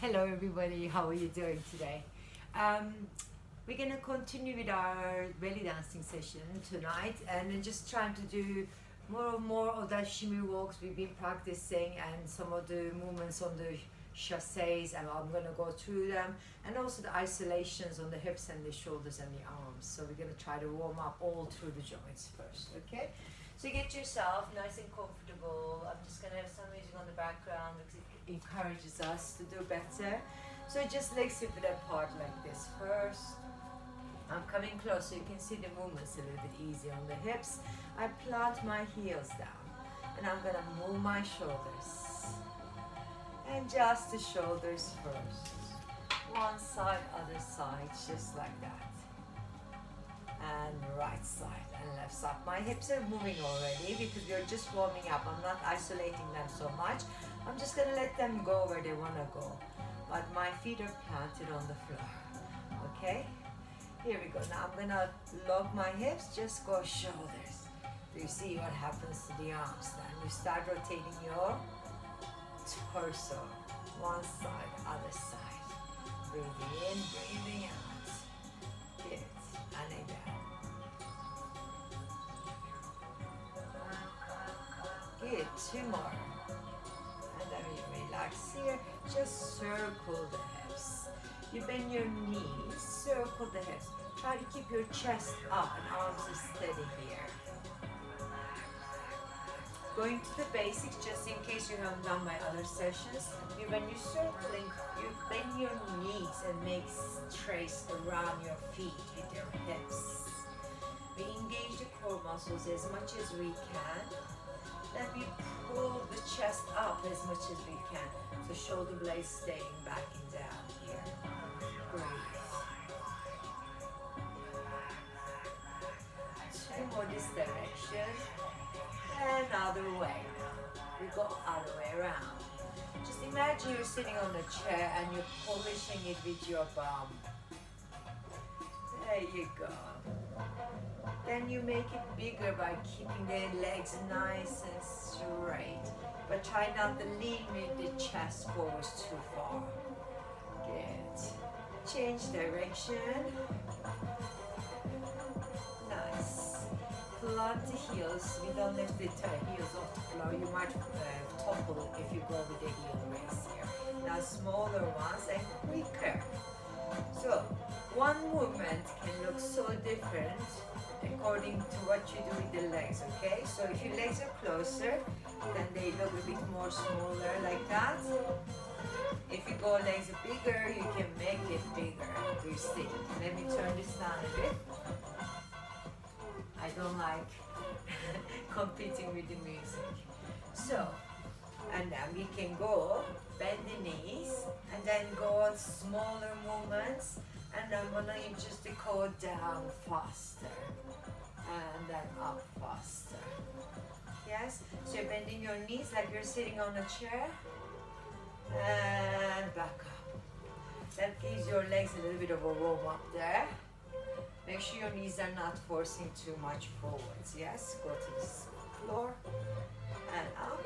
Hello everybody, how are you doing today? Um, we're gonna continue with our belly dancing session tonight and then just trying to do more and more of that shimmy walks we've been practicing and some of the movements on the chassés, and I'm gonna go through them, and also the isolations on the hips and the shoulders and the arms. So we're gonna try to warm up all through the joints first, okay? So get yourself nice and comfortable. I'm just gonna have some music on the background because it encourages us to do better. So just legs hip width apart like this first. I'm coming close so you can see the movements a little bit easier on the hips. I plant my heels down and I'm gonna move my shoulders. And just the shoulders first. One side, other side, just like that. And right side and left side. My hips are moving already because we're just warming up. I'm not isolating them so much. I'm just gonna let them go where they wanna go. But my feet are planted on the floor. Okay? Here we go. Now I'm gonna lock my hips, just go shoulders. Do you see what happens to the arms then? You start rotating your torso. One side, other side. Breathing in, breathing out. Good. And again. Good. Two more. And then you relax here. Just circle the hips. You bend your knees, circle the hips. Try to keep your chest up and arms are steady here. Going to the basics, just in case you haven't done my other sessions. When you're circling, you bend your knees and make trace around your feet with your hips. We engage the core muscles as much as we can. Then we pull the chest up as much as we can. So shoulder blades staying back and down here. Breathe. Two more this direction. And other way. We go other way around. Just imagine you're sitting on a chair and you're polishing it with your bum. There you go. Then you make it bigger by keeping the legs nice and straight. But try not to lean with the chest forward too far. Good. Change direction. Nice. Plant the heels. We don't lift the heels off the floor. You might topple if you go with the heel raise here. Now smaller ones and quicker. So one movement can look so different according to what you do with the legs, okay? So if your legs are closer, then they look a bit more smaller like that. If you go legs are bigger, you can make it bigger. Do you see? Let me turn this down a bit. I don't like competing with the music. So, and then we can go, bend the knees, and then go smaller movements, and then I'm gonna just go down faster, and then up faster. Yes, so you're bending your knees like you're sitting on a chair, and back up. That gives your legs a little bit of a warm up there. Make sure your knees are not forcing too much forwards, yes? Go to the floor, and up.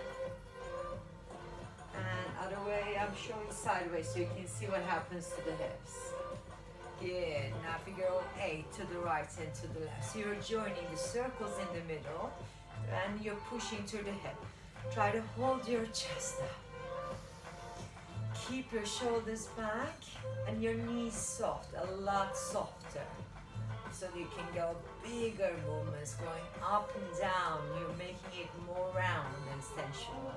And other way, I'm showing sideways so you can see what happens to the hips. Good, now figure 8 to the right and to the left. So you're joining the circles in the middle, and you're pushing to the hip. Try to hold your chest up. Keep your shoulders back, and your knees soft, a lot softer. So you can go bigger movements, going up and down. You're making it more round and sensual.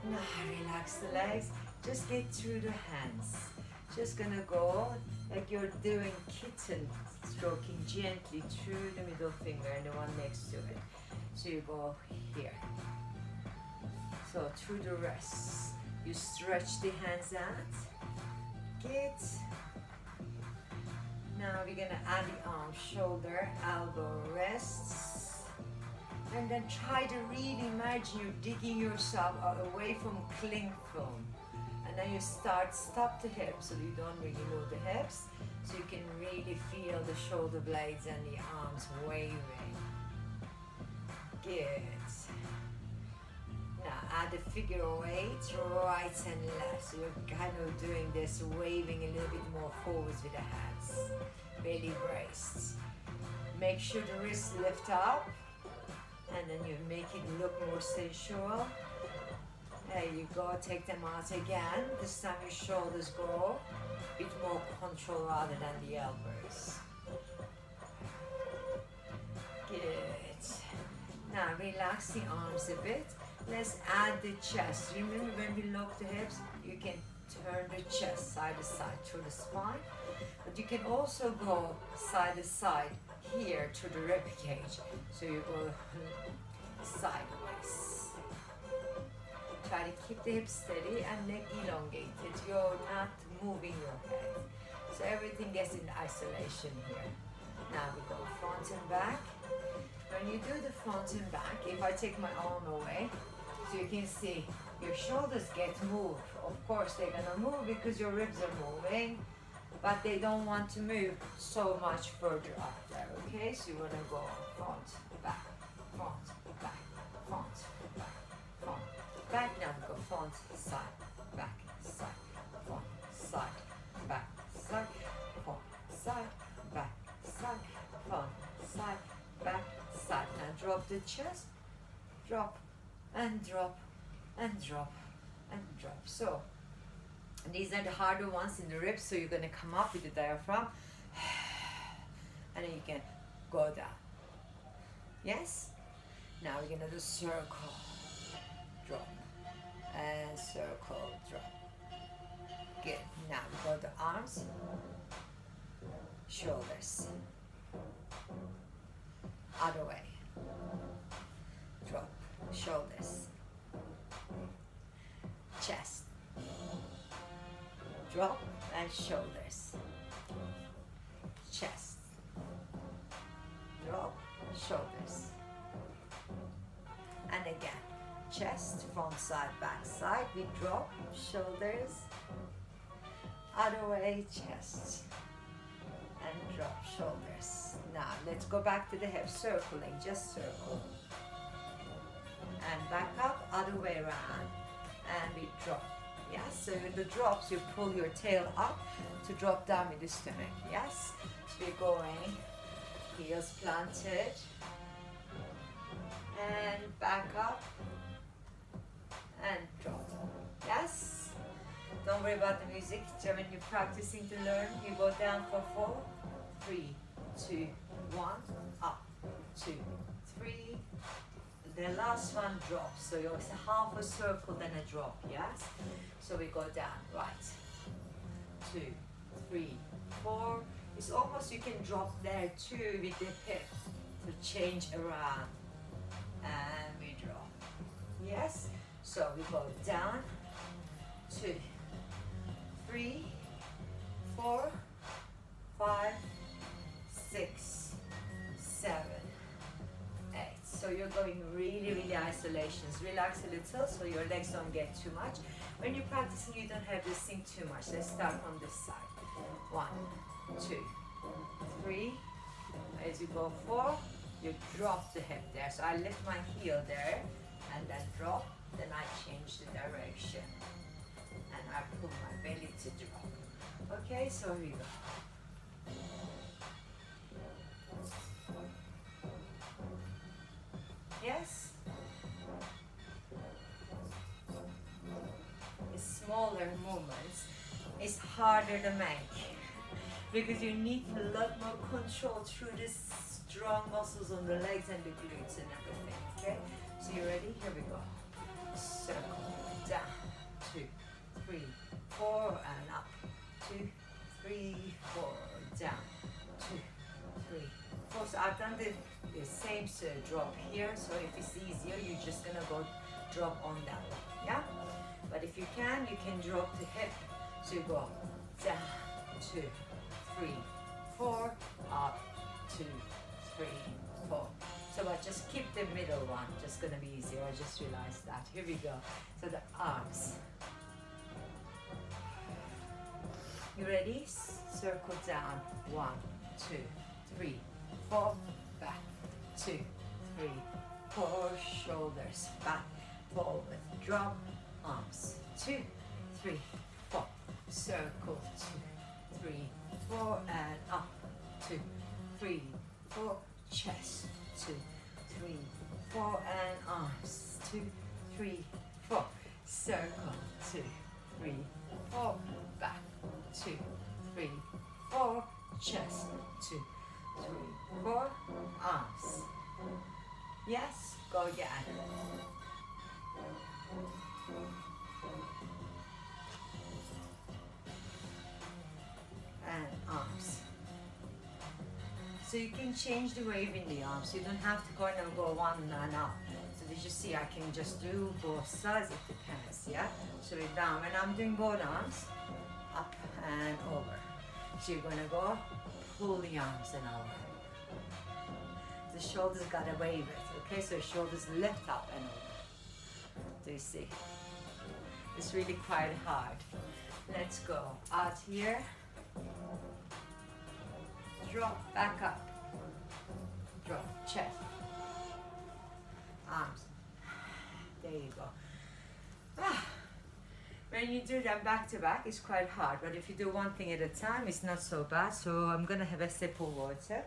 Now relax the legs. Just get through the hands. Just gonna go like you're doing kitten, stroking gently through the middle finger and the one next to it. So you go here. So through the wrists, you stretch the hands out. Good. Now we're gonna add the arm, shoulder, elbow, wrists. And then try to really imagine you're digging yourself away from cling film. And then you stop the hips so you don't really move the hips. So you can really feel the shoulder blades and the arms waving. Good. Now add add a figure of 8, right and left. So you're kind of doing this, waving a little bit more forwards with the hands. Belly braced. Make sure the wrists lift up, and then you make it look more sensual. There you go, take them out again. This time your shoulders go a bit more control rather than the elbows. Good. Now relax the arms a bit. Let's add the chest. Remember when we lock the hips, you can turn the chest side to side through the spine. But you can also go side to side here to the rib cage. So you go sideways. Try to keep the hips steady and neck elongated. You're not moving your head. So everything gets in isolation here. Now we go front and back. When you do the front and back, if I take my arm away, so you can see your shoulders get moved. Of course they're gonna move because your ribs are moving, but they don't want to move so much further up there, okay? So you wanna go front, back, front, back, front, back, front, back. Now we go front, side, back, side, front, side, back, side, front, side, back, side, front, side, back, side. Now drop the chest, drop, and drop, and drop, and drop. So these are the harder ones in the ribs, so you're going to come up with the diaphragm and then you can go down. Yes? Now we're going to do circle, drop, and circle, drop. Good. Now we go to arms, shoulders, other way, drop, shoulders, chest, drop and shoulders, chest, drop, shoulders, and again, chest, front side, back side, we drop, shoulders, other way, chest, and drop, shoulders. Now let's go back to the hips, circling, just circle, and back up, other way around, and we drop. Yes, so in the drops you pull your tail up to drop down with the stomach. Yes, so we're going heels planted and back up and drop. Yes, don't worry about the music. So when you're practicing to learn, you go down for 4, 3, 2, 1, up, 2, 3. The last one drops, so it's half a circle then a drop, yes? So we go down, right, 2, 3, 4. It's almost you can drop there too with the hip to change around, and we drop, yes? So we go down, 2, 3, 4, 5, 6, 7, 8. So you're going really isolations. Relax a little so your legs don't get too much. When you're practicing, you don't have to sink too much. Let's start from this side. 1, 2, 3. As you go 4, you drop the hip there. So I lift my heel there and then drop. Then I change the direction and I pull my belly to drop. Okay, so here we go. Yes? Smaller movements is harder to make because you need a lot more control through the strong muscles on the legs and the glutes and everything. Okay? So you ready? Here we go. Circle, down, 2, 3, 4, and up. 2, 3, 4, down, 2, 3, 4. So I've done the same drop here. So if it's easier, you're just gonna go drop on that one. Yeah? But if you can drop the hip. So you go down, 2, 3, 4, up, 2, 3, 4. So but just keep the middle one, just gonna be easier. I just realized that. Here we go. So the arms. You ready? Circle down. 1, 2, 3, 4. Back. 2, 3, 4. Shoulders back. forward, drop, arms, 2, 3, 4, circle, 2, 3, 4, and up, 2, 3, 4, chest, 2, 3, 4, and arms, 2, 3, 4, circle, 2, 3, 4, back, 2, 3, 4, chest, 2, 3, 4, arms. Yes, go again. And arms. So you can change the wave in the arms. You don't have to kind of go one and up. So did you see I can just do both sides, it depends, yeah? So we're down. When I'm doing both arms, up and over. So you're gonna go, pull the arms and over. The shoulders gotta wave it, okay? So shoulders lift up and over. Do you see? It's really quite hard. Let's go out here. Drop back up. Drop, chest. Arms. There you go. When you do them back to back, it's quite hard. But if you do one thing at a time, it's not so bad. So I'm gonna have a sip of water.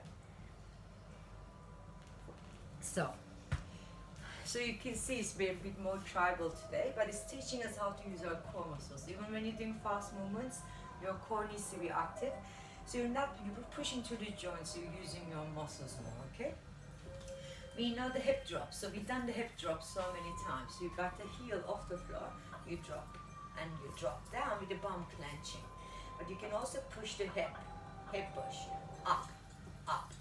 So you can see it's a bit more tribal today, but it's teaching us how to use our core muscles. Even when you're doing fast movements, your core needs to be active. So you're pushing to the joints, you're using your muscles more, okay? We know the hip drop, so we've done the hip drop so many times. You got the heel off the floor, you drop, and you drop down with the bum clenching. But you can also push the hip push, up, up,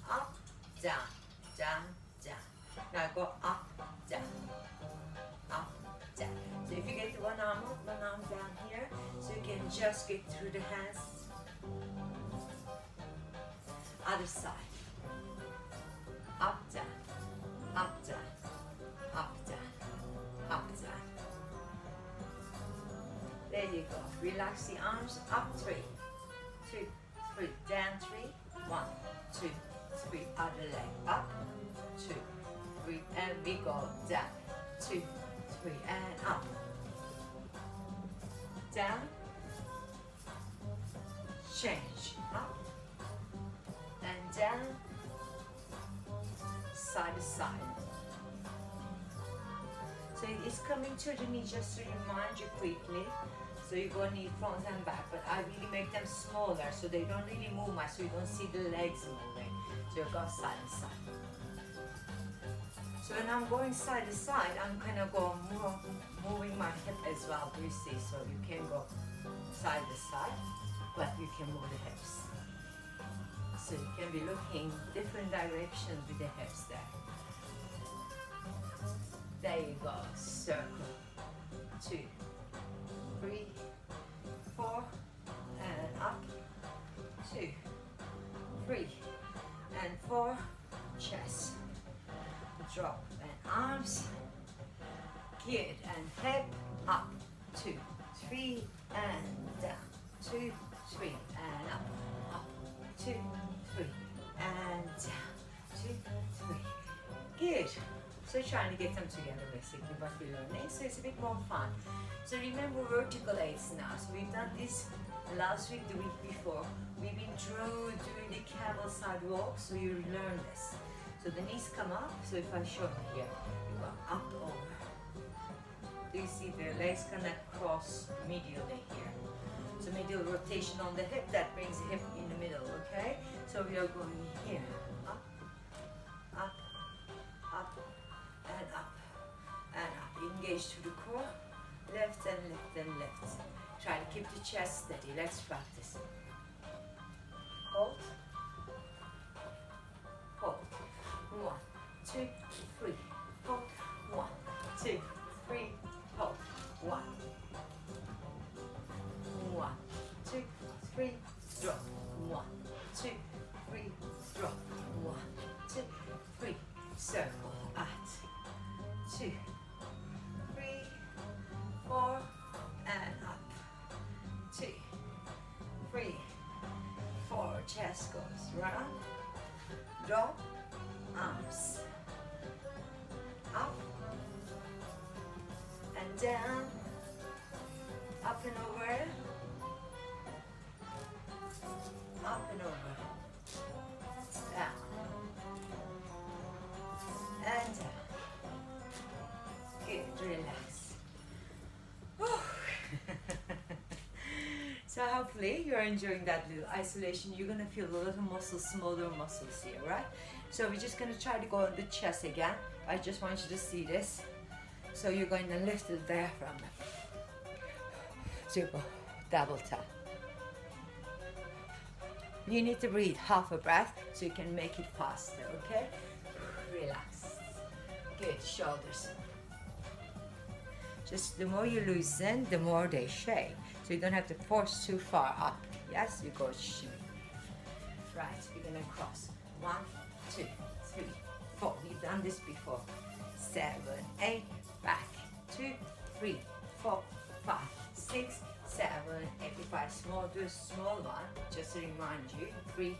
up, down, down, down. Now go up, down, up, down. So if you get one arm up, one arm down here, so you can just get through the hands. Other side. Up, down, up, down, up, down, up, down. There you go. Relax the arms. Up, 3, 2, 3. Down, 3. 1, 2, 3. Other leg. Up, 2, 3. And we go down. 2, 3. And up. Down. Change. Up. And down. Side to side. So it's coming to the knee just to remind you quickly. So you go knee front and back, but I really make them smaller so they don't really move much, so you don't see the legs moving. So you go side to side. So when I'm going side to side, I'm kind of moving my hip as well, you see. So you can go side to side, but you can move the hips. So you can be looking different directions with the hips there. There you go, circle, 2, 3, 4, and up, 2, 3, and 4, chest, drop, and arms, good, and hip, up, 2, 3, and down, 2, 3, and up, 2, 3, and down, 2, 3, good. So trying to get them together basically, but we're learning, so it's a bit more fun. So remember vertical eights now. So we've done this last week, the week before. We've been doing the camel side walk, so you learn this. So the knees come up, so if I show you here, you go up, over. Do you see the legs connect cross medially here? So medial rotation on the hip, that brings the hip in the middle, okay? So we are going here, up, up, up, and up, and up. Engage to the core, left and left and left. Try to keep the chest steady. Let's practice. Hold, hold. 1, 2, 3, hold. 1, 2, 3, hold. 1, 1, 2, 3, drop. 1, 2, 3, drop. 1, 2, 3, circle. At 2, 3, 4, and up. 2, 3, 4. Chest goes round. Drop. Arms. Up. down, up and over, up and over, down, and down. Good, relax. Whew. So hopefully you're enjoying that little isolation. You're gonna feel a little muscles, smaller muscles here, right? So we're just gonna try to go on the chest again. I just want you to see this. So you're going to lift the diaphragm. So you go double tap. You need to breathe half a breath so you can make it faster, okay? Relax. Good, shoulders. Just the more you loosen, the more they shake. So you don't have to force too far up. Yes, you go shimmy. Right, we're gonna cross. 1, 2, 3, 4. We've done this before. 7, 8, back. 2, 3, 4, 5, 6, 7, 8. If I do a small one, just to remind you. 3,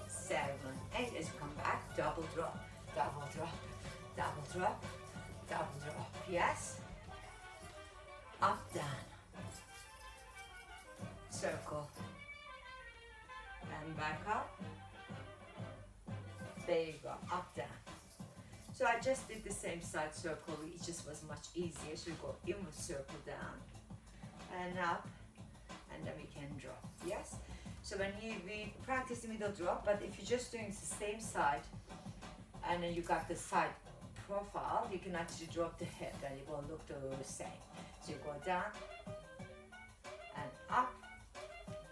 7, 8. As you come back, double drop, double drop, double drop, double drop. Yes? Up, down. Circle. And back up. There you go, up, down. So I just did the same side circle, it just was much easier. So we go inward circle down and up, and then we can drop, yes? So when we practice the middle drop, but if you're just doing the same side, and then you got the side profile, you can actually drop the hip, and it will look the same. So you go down, and up,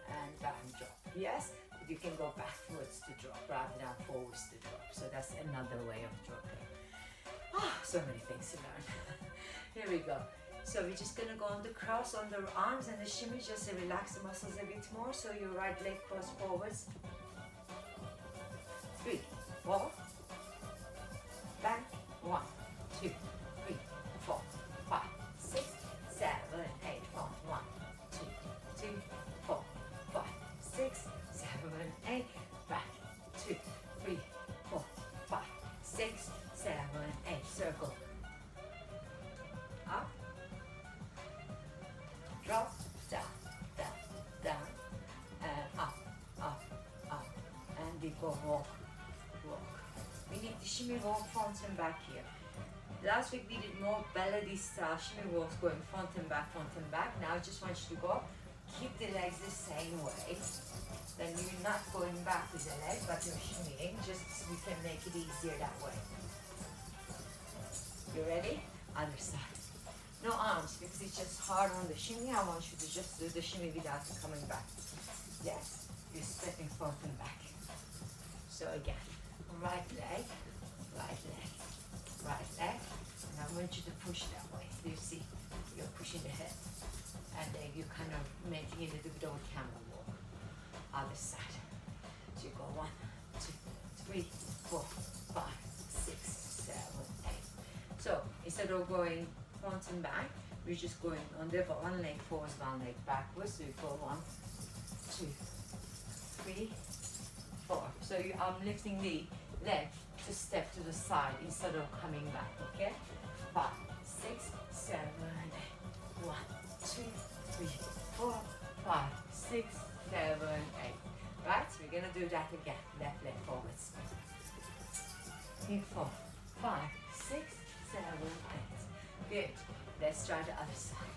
and down, drop, yes? You can go backwards to drop rather than forwards to drop. So that's another way of dropping. Oh, so many things to learn. Here we go. So we're just gonna go on the cross on the arms and the shimmy, just to relax the muscles a bit more. So your right leg cross forwards. 3, 4. Back. 1, 2, 3, 4, 5, 6, 7, 8. 1, 2, 4, 5, 6, 7, 8, back, 2, 3, 4, 5, 6, 7, 8, circle, up, drop, down, down, down, and up, up, up, and we go walk, walk. We need to shimmy walk front and back here. Last week we did more Bellydance style shimmy walks going front and back, front and back. Now I just want you to go, keep the legs the same way. Then you're not going back with the leg, but you're shimmying, just so we can make it easier that way. You ready? Other side. No arms, because it's just hard on the shimmy. I want you to just do the shimmy without coming back. Yes, you're stepping front and back. So again, right leg, right leg, right leg. And I want you to push that way. You see, you're pushing the head. And then you're kind of making it a little bit of a camel walk. Other side. So you go 1, 2, 3, 4, 5, 6, 7, 8. So instead of going front and back, we're just going on the one leg forwards, one leg backwards. So you go 1, 2, 3, 4. So I'm lifting the leg to step to the side instead of coming back. Okay? 5, 6, 7, 8. 1, 2, 3, 4, 5, 6, 7, 8. Right? So we're gonna do that again. Left leg forwards. 3, 4, 5, 6, 7, 8. Good. Let's try the other side.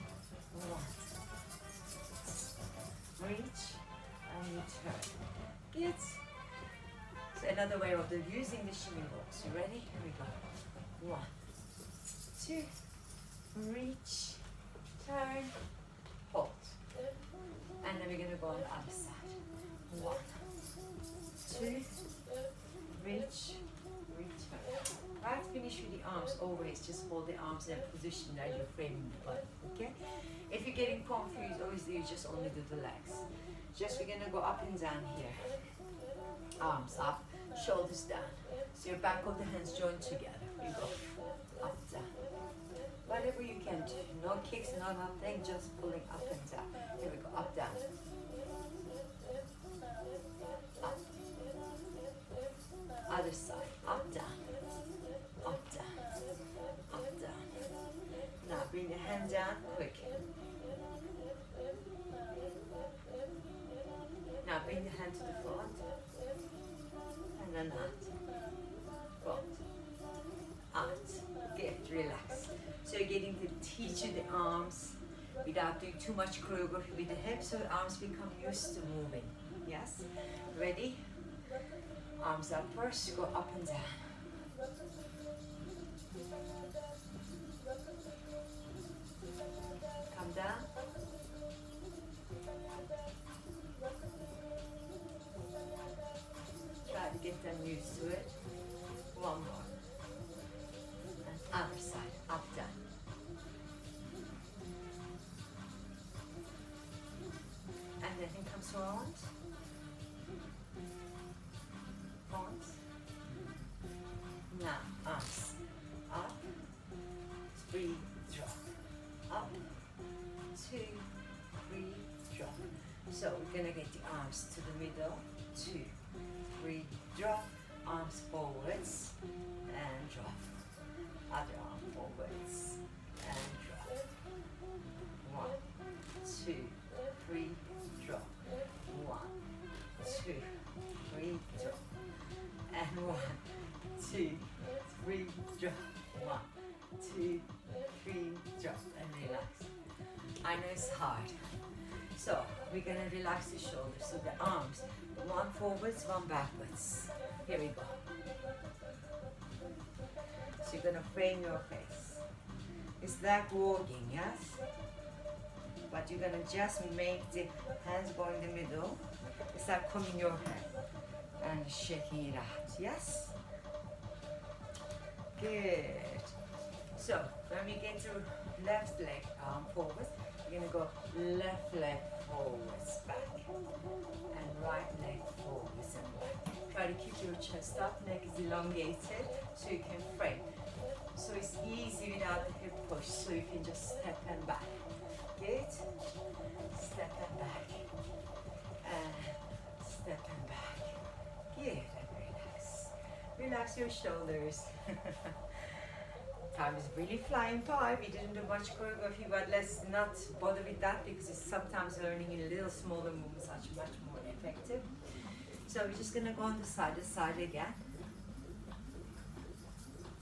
1. Reach and return. Good. So another way of using the shimmy walks. You ready? Here we go. 1, 2, reach, turn, hold. And then we're going to go on the other side. 1, 2, reach, return. Right, finish with the arms. Always just hold the arms in a position that you're framing the body. Okay? If you're getting confused, obviously you just only do the legs. Just we're going to go up and down here. Arms up, shoulders down. So your back of the hands joined together. You go up, down. Whatever you can do. No kicks, no nothing, just pulling up and down. Here we go, up, down. Up. Other side, up, down. Up, down. Up, down. Now bring the hand down quick. Now bring the hand to the front and then out. Front, out. Good, relax. So you're getting to teach you the arms without doing too much choreography with the hips, so the arms become used to moving. Yes? Ready? Arms up first, go up and down. Come down. Try to get them used to it. One more. And other side, up, down. And then it comes around. Front. Now, arms. Up. 3, drop. Up. 2, 3, drop. So we're gonna get the arms to the middle. 2, 3, drop. Arms forwards and drop. Other arm forwards and drop. 1, 2, 3, drop. 1, 2, 3, drop. And 1, 2, 3, drop. 1, 2, 3, drop. And relax. I know it's hard. So we're gonna relax the shoulders. So the arms, one forwards, one backwards. Here we go. So you're gonna frame your face. It's like walking, yes? But you're gonna just make the hands go in the middle. It's like combing your hair and shaking it out, yes? Good. So when we get to left leg forwards, you're gonna go left leg forwards, back, and right leg forwards and back. Try to keep your chest up, neck is elongated, so you can frame. So it's easy without the hip push, so you can just step and back. Good? Step and back. And step and back. Good, and relax. Relax your shoulders. Time is really flying by. We didn't do much choreography, but let's not bother with that because it's sometimes learning in little smaller movements are much more effective. So we're just gonna go on the side again.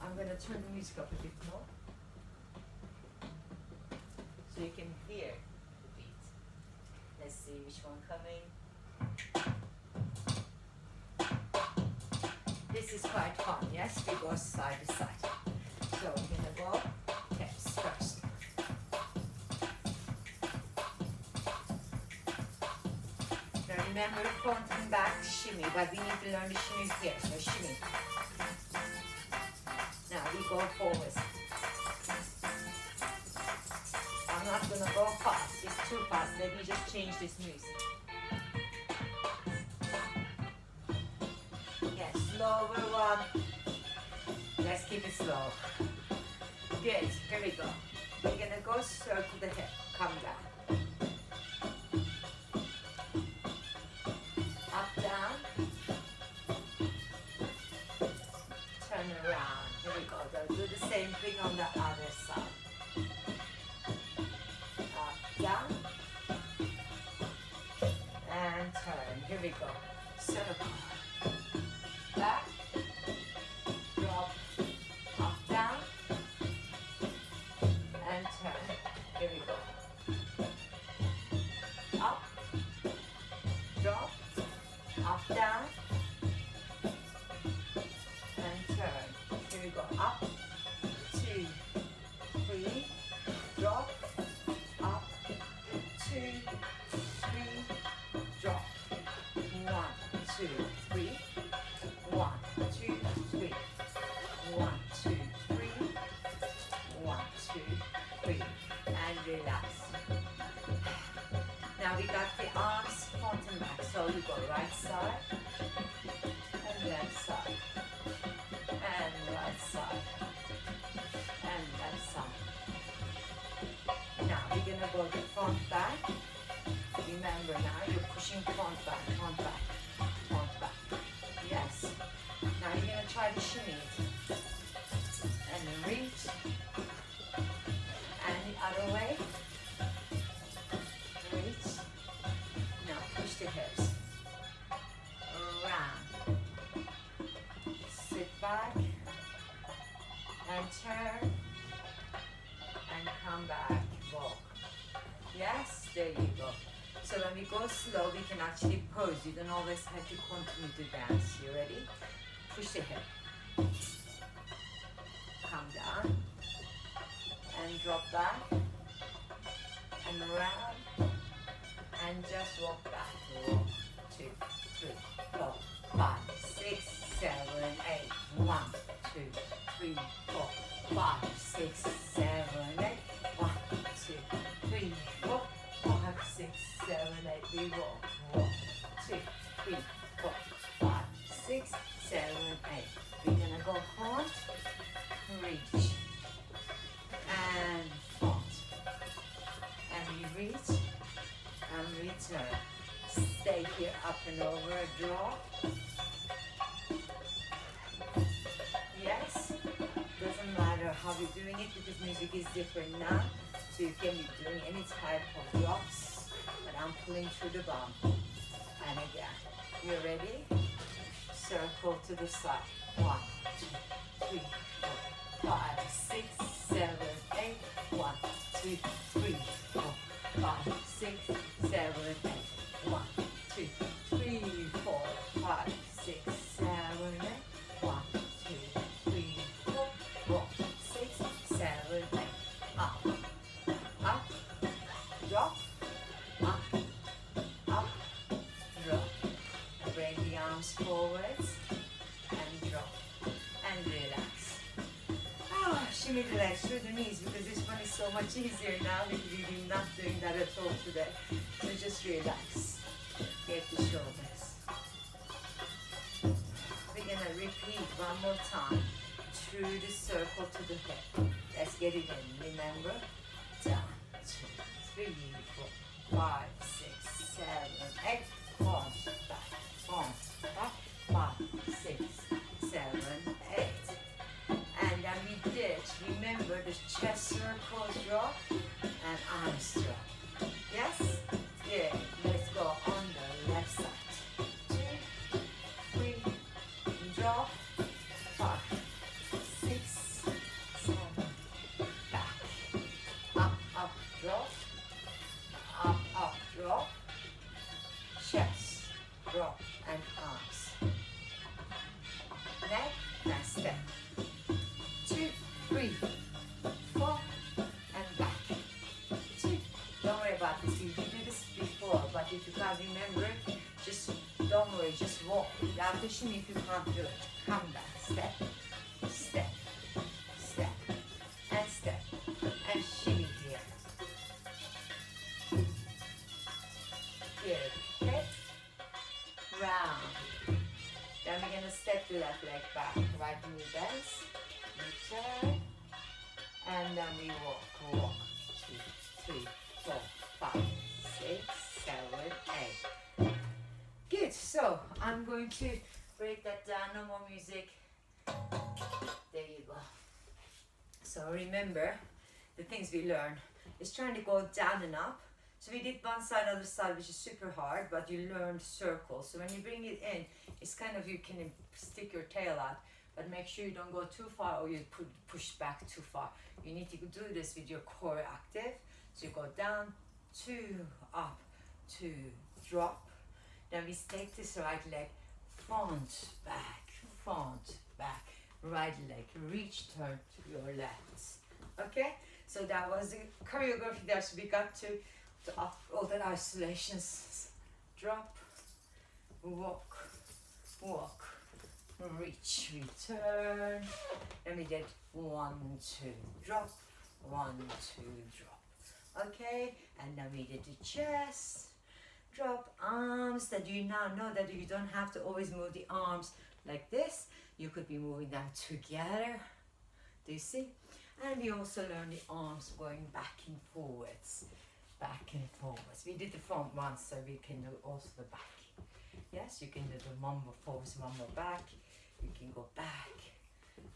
I'm gonna turn the music up a bit more so you can hear the beat. Let's see which one coming. This is quite fun, yes? We go side to side. So we're gonna go hips first. Now remember front and back shimmy, but we need to learn the shimmy here. So shimmy. Now we go forwards. I'm not gonna go fast. It's too fast. Let me just change this music. Yes, slower one. Let's keep it slow. Good, here we go. We're gonna go circle the hip, come down. Up, down. Turn around, here we go. We'll do the same thing on the other side. Up, down. And turn, here we go. Circle. Back. Drop. Up, down. And turn. Here we go. Up. Drop. Up, down. And turn. Here we go. Up. 2, 3. Drop. Up. 2, 3. Drop. 1, 2, 3. 1, 2, 3. 1, 2, 3. 1, 2, 3. And relax. Now we got the arms front and back. So you go right side and left side and right side and left side. Now we're gonna go the front back. Remember now you're pushing front back, front back, front back. Yes. Now you're gonna try to shimmy it. And then reach. And the other away. Reach. Now push the hips. Round. Sit back. And turn. And come back. Walk. Yes, there you go. So when we go slow, we can actually pose. You don't always have to continue to dance. You ready? Push the hip. Come down. And drop back. And around. And just walk back. Walk. 2, 3, 4, 5, 6, 7, 8. 1, 2, 3, 4, 5, 6, 7, 8. 1, 2, 3, 4, 5, 6, 7, 8. We walk. Walk. 2, 3, 4, 5, 6, 7, 8. We're gonna go front, reach, and front, and we reach, and return. Stay here, up and over, drop. Yes, doesn't matter how we're doing it because music is different now. So you can be doing any type of drops, but I'm pulling through the bum. And again, you ready? Circle to the side. 1, 2, 3, 4, 5, 6, 7, 8. 1, 2, 3, 4, 5, 6, 7, 8. 1, 2, 3, 4, 5, 6, 7, 8. 1, 2, 3, 4, 6, 7, 8. Up, up, drop, up, up, drop. Bring the arms forwards and drop and relax. Ah, shimmy the legs through the knees because this one is so much easier now because we're not doing that at all today. So just relax. Get the shoulders. We're gonna repeat one more time through the circle to the hip. Let's get it in. Remember? Down, 2, 3, 4, 5, 6, 7, 8. Front, back, front, back. 5, 6, 7, 8. And then we did. Remember the chest circle drop and arms drop. Yes? Yeah. Let's go on the left side. 2, 3, drop. 5, 6, 7, back. Up, up, drop. Up, up, drop. Chest, drop, and arms. Neck, and step. 2, 3, 4, and back. 2. Don't worry about this. You did this before, but if you can't remember, just don't worry. Just walk. Without the shimmy, if you can't do it, come back. Step, step, step, and step, and shimmy here. Good. Okay. Round. Then we're gonna step the left leg back. Right knee bends. Return. And then we walk. Walk. 2, 3, 4, 5, 6, 7, 8. Good. So I'm going to break that down. No more music. There you go. So remember the things we learned is trying to go down and up. So we did one side, other side, which is super hard, but you learned circles. So when you bring it in, it's kind of, you can stick your tail out, but make sure you don't go too far or you push back too far. You need to do this with your core active. So you go down, 2, up, 2, drop. Then we take this right leg, front, back, right leg, reach, turn to your left. Okay? So that was the choreography that we got to up all the isolations. Drop, walk, walk, reach, return. Then we did 1, 2, drop, 1, 2, drop. Okay, and then we did the chest, drop, arms. That you now know that you don't have to always move the arms like this. You could be moving them together. Do you see? And we also learned the arms going back and forwards. Back and forwards. We did the front once, so we can do also the back. Yes, you can do the mambo forwards, mambo back. You can go back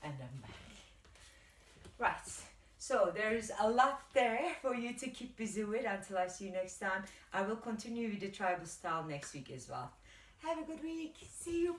and then back. Right. So there's a lot there for you to keep busy with until I see you next time. I will continue with the tribal style next week as well. Have a good week. See you.